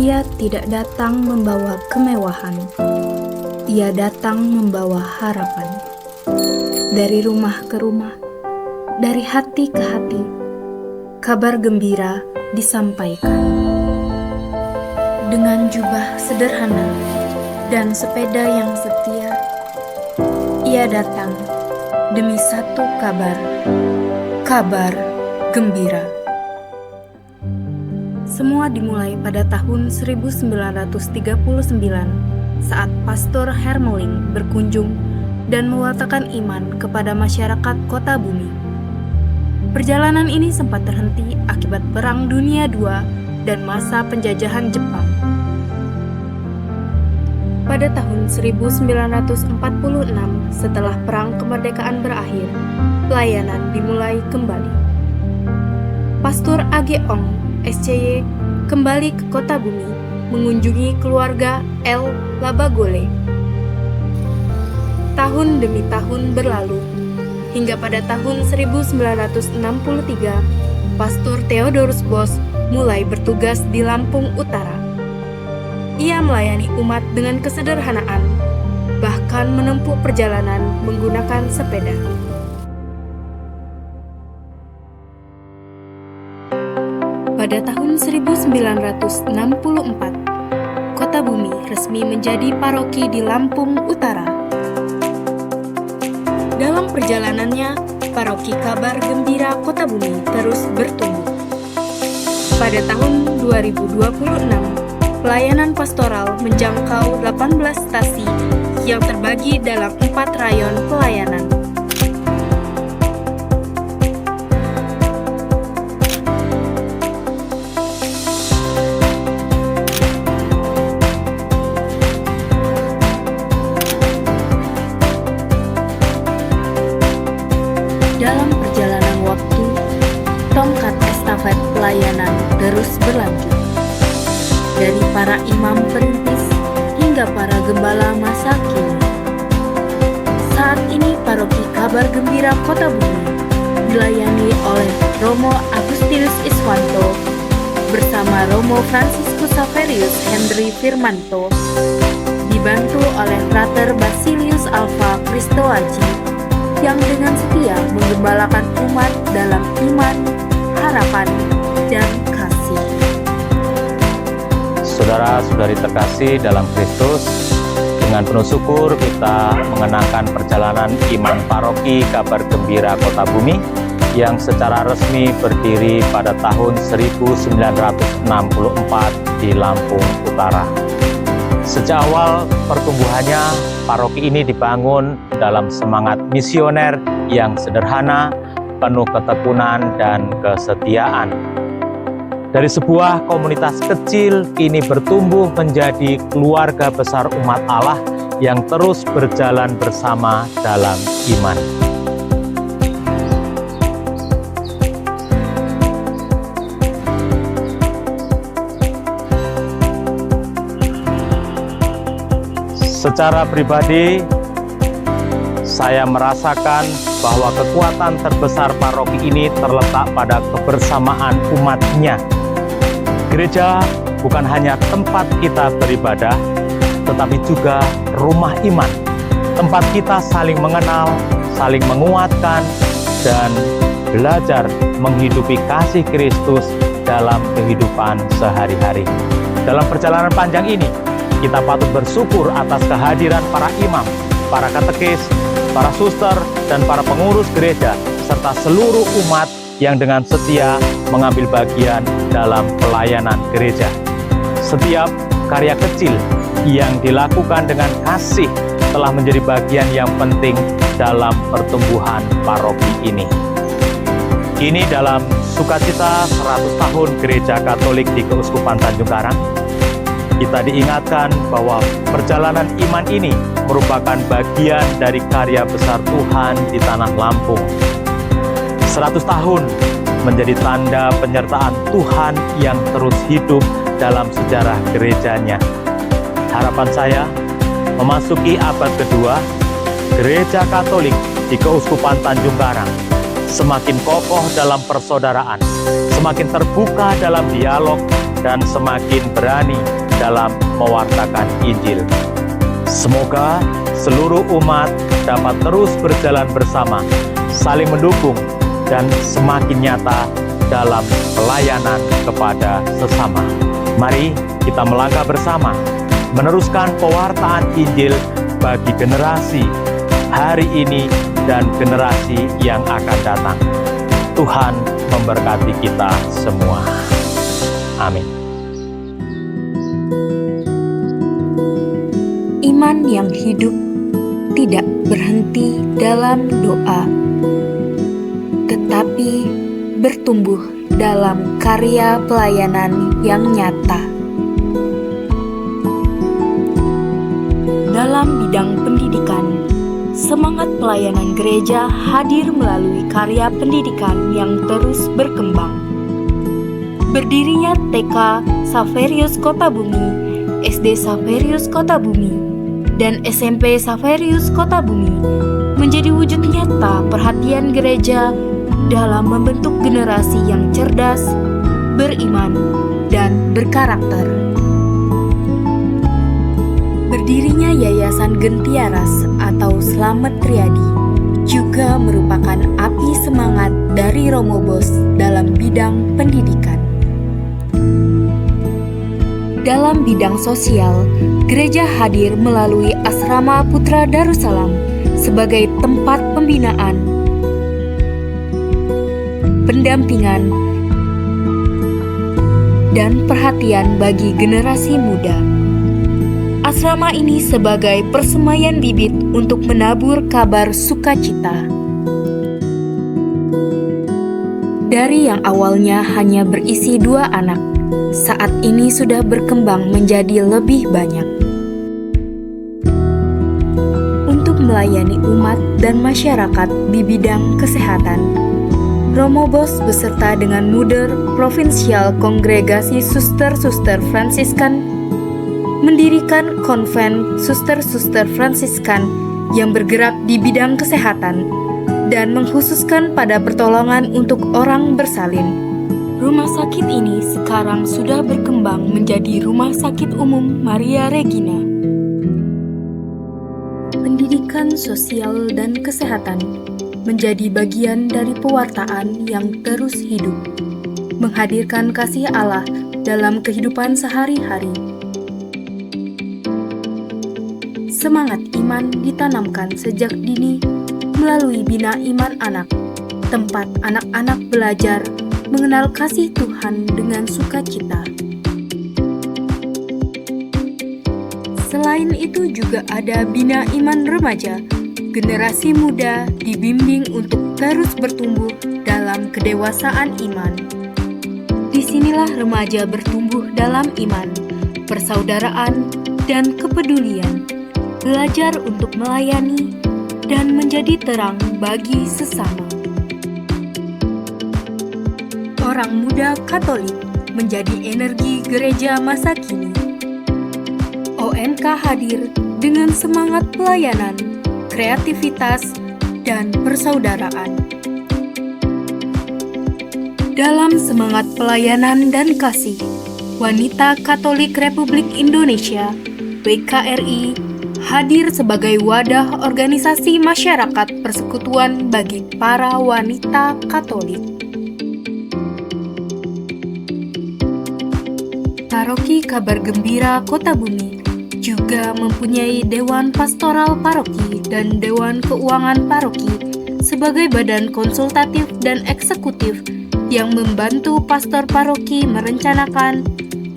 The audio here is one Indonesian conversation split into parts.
Ia tidak datang membawa kemewahan, ia datang membawa harapan. Dari rumah ke rumah, dari hati ke hati, kabar gembira disampaikan. Dengan jubah sederhana dan sepeda yang setia, ia datang demi satu kabar, kabar gembira. Semua dimulai pada tahun 1939 saat Pastor Hermeling berkunjung dan mewartakan iman kepada masyarakat kota Bumi. Perjalanan ini sempat terhenti akibat Perang Dunia II dan masa penjajahan Jepang. Pada tahun 1946, setelah Perang Kemerdekaan berakhir, pelayanan dimulai kembali. Pastor A.G. Ong SCY kembali ke kota Bumi mengunjungi keluarga El Labagole. Tahun demi tahun berlalu, hingga pada tahun 1963, Pastor Theodorus Bos mulai bertugas di Lampung Utara. Ia melayani umat dengan kesederhanaan, bahkan menempuh perjalanan menggunakan sepeda. Pada tahun 1964, Kota Bumi resmi menjadi paroki di Lampung Utara. Dalam perjalanannya, paroki Kabar Gembira Kota Bumi terus bertumbuh. Pada tahun 2026, pelayanan pastoral menjangkau 18 stasi yang terbagi dalam 4 rayon pelayanan. Dalam perjalanan waktu, tongkat estafet pelayanan terus berlanjut. Dari para imam perintis hingga para gembala masa kini. Saat ini paroki Kabar Gembira Kota Bumi dilayani oleh Romo Agustinus Iswanto bersama Romo Franciscus Saverius Henry Firmanto, dibantu oleh Frater Basilius Alfa Christoaji yang dengan setia menggembalakan umat dalam iman, harapan, dan kasih. Saudara-saudari terkasih dalam Kristus, dengan penuh syukur kita mengenangkan perjalanan iman paroki Kabar Gembira Kota Bumi yang secara resmi berdiri pada tahun 1964 di Lampung Utara. Sejak awal pertumbuhannya, paroki ini dibangun dalam semangat misioner yang sederhana, penuh ketekunan dan kesetiaan. Dari sebuah komunitas kecil, kini bertumbuh menjadi keluarga besar umat Allah yang terus berjalan bersama dalam iman. Secara pribadi, saya merasakan bahwa kekuatan terbesar paroki ini terletak pada kebersamaan umatnya. Gereja bukan hanya tempat kita beribadah, tetapi juga rumah iman. Tempat kita saling mengenal, saling menguatkan, dan belajar menghidupi kasih Kristus dalam kehidupan sehari-hari. Dalam perjalanan panjang ini, kita patut bersyukur atas kehadiran para imam, para katekis, para suster, dan para pengurus gereja, serta seluruh umat yang dengan setia mengambil bagian dalam pelayanan gereja. Setiap karya kecil yang dilakukan dengan kasih telah menjadi bagian yang penting dalam pertumbuhan paroki ini. Kini dalam sukacita 100 tahun Gereja Katolik di Keuskupan Tanjung Karang, kita diingatkan bahwa perjalanan iman ini merupakan bagian dari karya besar Tuhan di tanah Lampung. 100 tahun menjadi tanda penyertaan Tuhan yang terus hidup dalam sejarah gerejanya. Harapan saya, memasuki abad kedua, Gereja Katolik di Keuskupan Tanjung Karang semakin kokoh dalam persaudaraan, semakin terbuka dalam dialog, dan semakin berani dalam mewartakan Injil. Semoga seluruh umat dapat terus berjalan bersama, saling mendukung, dan semakin nyata dalam pelayanan kepada sesama. Mari kita melangkah bersama, meneruskan pewartaan Injil bagi generasi hari ini dan generasi yang akan datang. Tuhan memberkati kita semua. Amin. Iman yang hidup tidak berhenti dalam doa, tetapi bertumbuh dalam karya pelayanan yang nyata. Dalam bidang pendidikan, semangat pelayanan gereja hadir melalui karya pendidikan yang terus berkembang. Berdirinya TK Xaverius Kota Bumi, SD Xaverius Kota Bumi, dan SMP Xaverius Kota Bumi menjadi wujud nyata perhatian gereja dalam membentuk generasi yang cerdas, beriman, dan berkarakter. Berdirinya Yayasan Gentiaras atau Slamet Riyadi juga merupakan api semangat dari Romo Bos dalam bidang pendidikan. Dalam bidang sosial, gereja hadir melalui Asrama Putra Darussalam sebagai tempat pembinaan, pendampingan, dan perhatian bagi generasi muda. Asrama ini sebagai persemaian bibit untuk menabur kabar sukacita. Dari yang awalnya hanya berisi 2 anak, saat ini sudah berkembang menjadi lebih banyak. Untuk melayani umat dan masyarakat di bidang kesehatan, Romo Bos beserta dengan Muder Provinsial Kongregasi Suster-Suster Fransiskan mendirikan konven Suster-Suster Fransiskan yang bergerak di bidang kesehatan dan mengkhususkan pada pertolongan untuk orang bersalin. Rumah sakit ini sekarang sudah berkembang menjadi Rumah Sakit Umum Maria Regina. Pendidikan sosial dan kesehatan menjadi bagian dari pewartaan yang terus hidup, menghadirkan kasih Allah dalam kehidupan sehari-hari. Semangat iman ditanamkan sejak dini melalui Bina Iman Anak, tempat anak-anak belajar mengenal kasih Tuhan dengan sukacita. Selain itu juga ada Bina Iman Remaja, generasi muda dibimbing untuk terus bertumbuh dalam kedewasaan iman. Disinilah remaja bertumbuh dalam iman, persaudaraan, dan kepedulian, belajar untuk melayani dan menjadi terang bagi sesama. Orang muda Katolik menjadi energi gereja masa kini. ONK hadir dengan semangat pelayanan, kreativitas, dan persaudaraan. Dalam semangat pelayanan dan kasih, Wanita Katolik Republik Indonesia (WKRI) hadir sebagai wadah organisasi masyarakat persekutuan bagi para wanita Katolik. Paroki Kabar Gembira Kota Bumi juga mempunyai Dewan Pastoral Paroki dan Dewan Keuangan Paroki sebagai badan konsultatif dan eksekutif yang membantu pastor paroki merencanakan,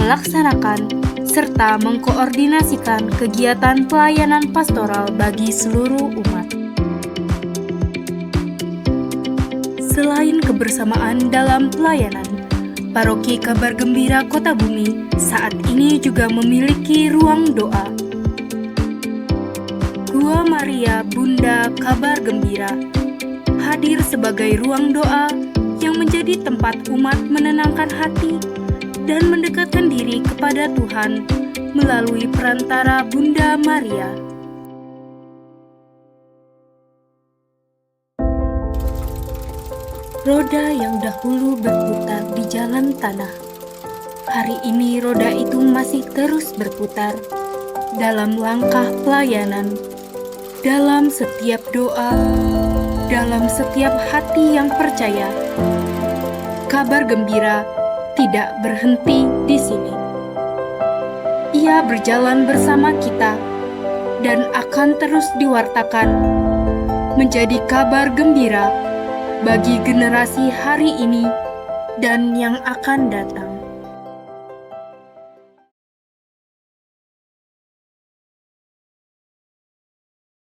melaksanakan, serta mengkoordinasikan kegiatan pelayanan pastoral bagi seluruh umat. Selain kebersamaan dalam pelayanan, Paroki Kabar Gembira Kota Bumi saat ini juga memiliki ruang doa. Gua Maria Bunda Kabar Gembira hadir sebagai ruang doa yang menjadi tempat umat menenangkan hati dan mendekatkan diri kepada Tuhan melalui perantara Bunda Maria. Roda yang dahulu berputar di jalan tanah, Hari ini roda itu masih terus berputar dalam langkah pelayanan, dalam setiap doa, dalam setiap hati yang percaya. Kabar gembira tidak berhenti di sini. Ia berjalan bersama kita dan akan terus diwartakan menjadi kabar gembira bagi generasi hari ini dan yang akan datang.